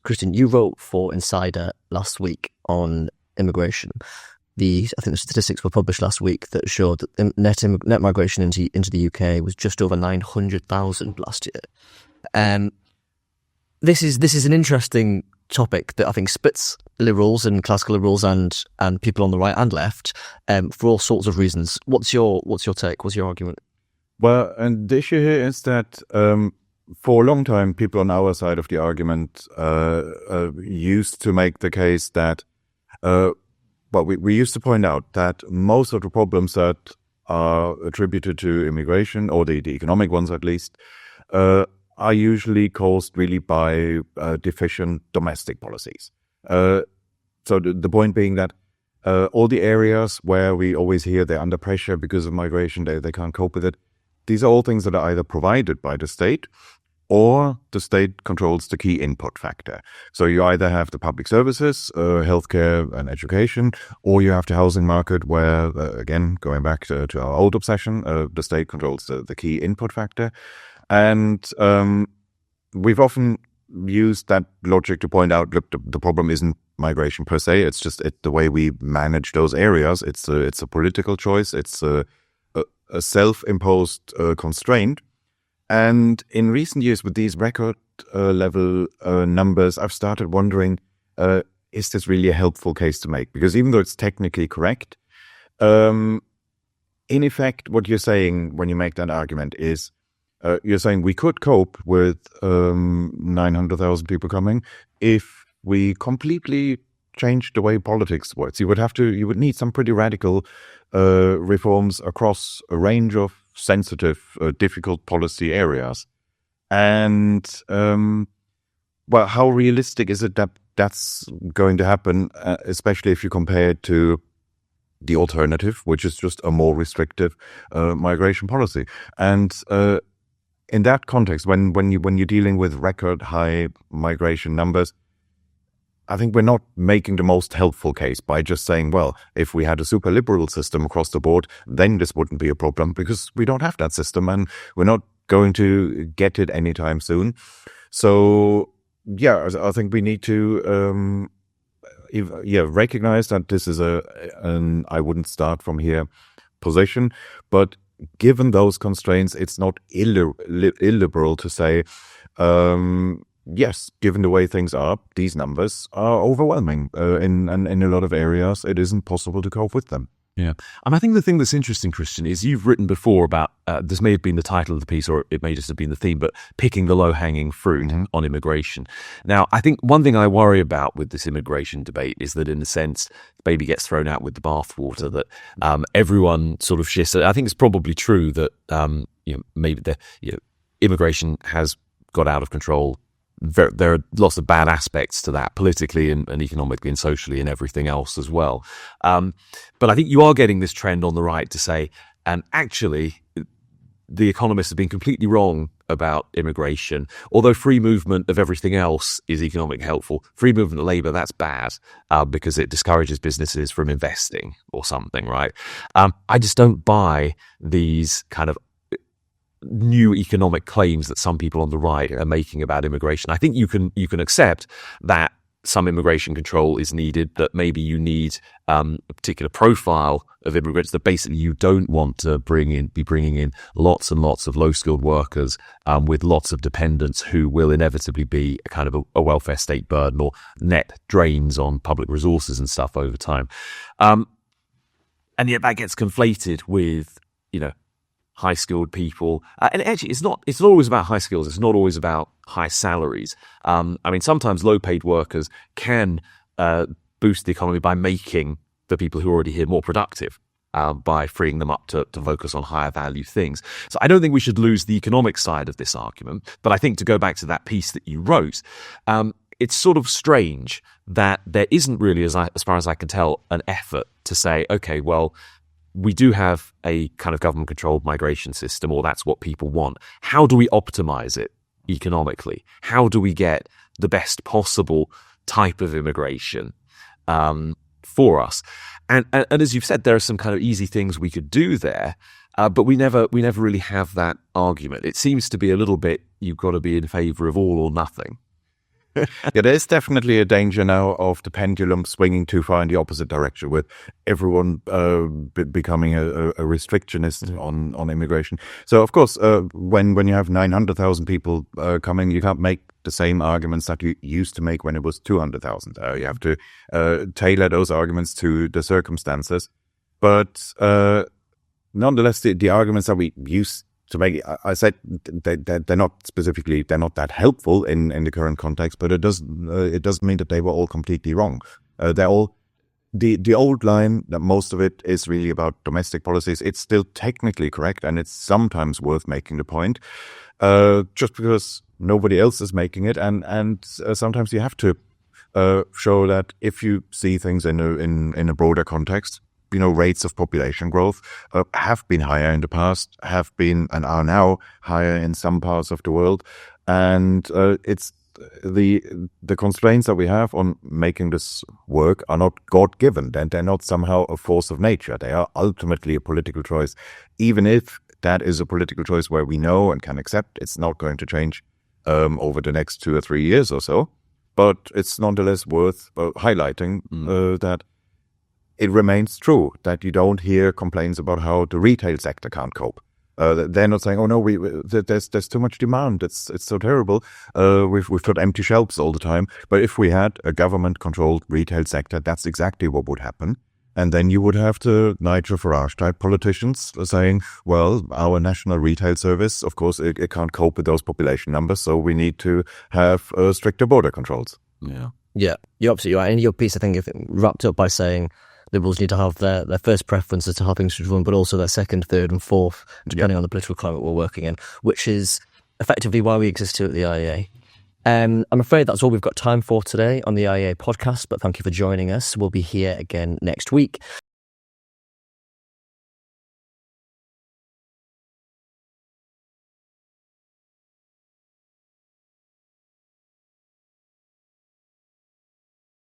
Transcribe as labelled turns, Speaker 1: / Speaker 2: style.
Speaker 1: Kristian, you wrote for Insider last week on immigration. I think the statistics were published last week that showed that net migration into the UK was just over 900,000 last year. This is an interesting topic that I think splits liberals and classical liberals and people on the right and left for all sorts of reasons. What's your take? What's your argument?
Speaker 2: Well, and the issue here is that for a long time, people on our side of the argument used to make the case that, we used to point out that most of the problems that are attributed to immigration, or the economic ones at least, are usually caused really by deficient domestic policies. So the point being that all the areas where we always hear they're under pressure because of migration, they can't cope with it, these are all things that are either provided by the state or the state controls the key input factor. So you either have the public services, healthcare and education, or you have the housing market where, again, going back to our old obsession, the state controls the key input factor. And we've often used that logic to point out, look, the problem isn't migration per se, it's just the way we manage those areas. It's a political choice, it's a self-imposed constraint. And in recent years, with these record level numbers, I've started wondering, is this really a helpful case to make? Because even though it's technically correct, in effect, what you're saying when you make that argument is, you're saying we could cope with 900,000 people coming if we completely changed the way politics works. You would need some pretty radical reforms across a range of sensitive, difficult policy areas. And, how realistic is it that that's going to happen, especially if you compare it to the alternative, which is just a more restrictive migration policy? And in that context, when you're dealing with record high migration numbers, I think we're not making the most helpful case by just saying, well, if we had a super liberal system across the board, then this wouldn't be a problem, because we don't have that system and we're not going to get it anytime soon. So, I think we need to recognize that this is an I wouldn't start from here position, but given those constraints, it's not illiberal to say, yes, given the way things are, these numbers are overwhelming. In a lot of areas, it isn't possible to cope with them.
Speaker 3: Yeah. And I think the thing that's interesting, Kristian, is you've written before about, this may have been the title of the piece, or it may just have been the theme, but picking the low-hanging fruit on immigration. Now, I think one thing I worry about with this immigration debate is that, in a sense, the baby gets thrown out with the bathwater, that everyone sort of shifts. I think it's probably true that maybe immigration has got out of control. There are lots of bad aspects to that, politically and economically and socially and everything else as well. But I think you are getting this trend on the right to say, and actually, the economists have been completely wrong about immigration. Although free movement of everything else is economically helpful, free movement of labour, that's bad because it discourages businesses from investing or something, right? I just don't buy these kind of new economic claims that some people on the right are making about immigration. I think you can accept that some immigration control is needed, that maybe you need a particular profile of immigrants, that basically you don't want to be bringing in lots and lots of low-skilled workers with lots of dependents who will inevitably be a kind of a welfare state burden or net drains on public resources and stuff over time. And yet that gets conflated with, high-skilled people. And actually, it's not always about high skills. It's not always about high salaries. Sometimes low-paid workers can boost the economy by making the people who are already here more productive, by freeing them up to focus on higher value things. So I don't think we should lose the economic side of this argument. But I think, to go back to that piece that you wrote, it's sort of strange that there isn't really, as far as I can tell, an effort to say, okay, well, we do have a kind of government-controlled migration system, or that's what people want. How do we optimize it economically? How do we get the best possible type of immigration for us? And as you've said, there are some kind of easy things we could do there, but we never really have that argument. It seems to be a little bit, you've got to be in favor of all or nothing.
Speaker 2: Yeah, there is definitely a danger now of the pendulum swinging too far in the opposite direction, with everyone becoming a restrictionist on immigration. So, of course, when you have 900,000 people coming, you can't make the same arguments that you used to make when it was 200,000. You have to tailor those arguments to the circumstances. But nonetheless, the arguments that we used to make, I said they're not that helpful in the current context, but it doesn't mean that they were all completely wrong. They're all the old line that most of it is really about domestic policies. It's still technically correct, and it's sometimes worth making the point, just because nobody else is making it, and sometimes you have to show that if you see things in a broader context. Rates of population growth have been higher in the past, have been and are now higher in some parts of the world. And it's the constraints that we have on making this work are not God-given. They're not somehow a force of nature. They are ultimately a political choice, even if that is a political choice where we know and can accept it's not going to change over the next 2 or 3 years or so. But it's nonetheless worth highlighting that it remains true that you don't hear complaints about how the retail sector can't cope. They're not saying, "Oh no, there's too much demand. It's so terrible. We've got empty shelves all the time." But if we had a government-controlled retail sector, that's exactly what would happen. And then you would have the Nigel Farage-type politicians saying, "Well, our national retail service, of course, it can't cope with those population numbers, so we need to have stricter border controls."
Speaker 1: Yeah, you're absolutely right. And your piece, I think, if it wrapped up by saying Liberals need to have their first preference as to how things should run, but also their second, third and fourth, depending on the political climate we're working in, which is effectively why we exist here at the IEA. I'm afraid that's all we've got time for today on the IEA podcast, but thank you for joining us. We'll be here again next week.